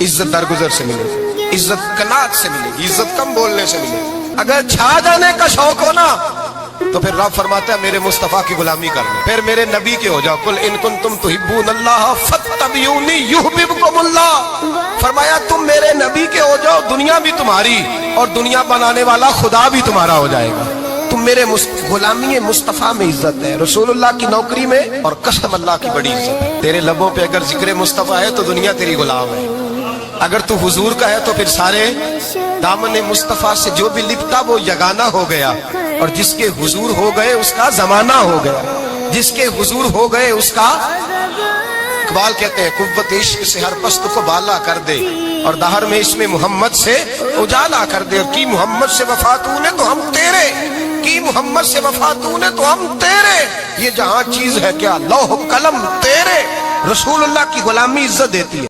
عزت درگزر سے ملے گی، عزت قناعت سے ملے گی، عزت کم بولنے سے ملے گی۔ اگر چھا جانے کا شوق ہو نا تو پھر رب فرماتا ہے میرے مصطفیٰ کی غلامی کرنا، پھر میرے نبی کے ہو جاؤ۔ قل ان کنتم تحبون اللہ فاتبعونی یحببکم اللہ، فرمایا تم میرے نبی کے ہو جاؤ، دنیا بھی تمہاری اور دنیا بنانے والا خدا بھی تمہارا ہو جائے گا۔ تم میرے غلامی مصطفیٰ میں عزت ہے، رسول اللہ کی نوکری میں، اور قسم اللہ کی بڑی عزت ہے۔ تیرے لبوں پہ اگر ذکر مصطفیٰ ہے تو دنیا تیری غلام ہے، اگر تو حضور کا ہے تو پھر سارے دامن مصطفیٰ سے جو بھی لپٹا وہ یگانہ ہو گیا، اور جس کے حضور ہو گئے اس کا زمانہ ہو گیا، جس کے حضور ہو گئے اس کا، اقبال کہتے ہیں قوت عشق سے ہر پست کو بالا کر دے، اور دہر میں اس میں محمد سے اجالا کر دے، اور کی محمد سے وفا تو نے تو ہم تیرے، کی محمد سے وفا تو نے تو ہم تیرے، یہ جہاں چیز ہے کیا لوح قلم تیرے۔ رسول اللہ کی غلامی عزت دیتی ہے۔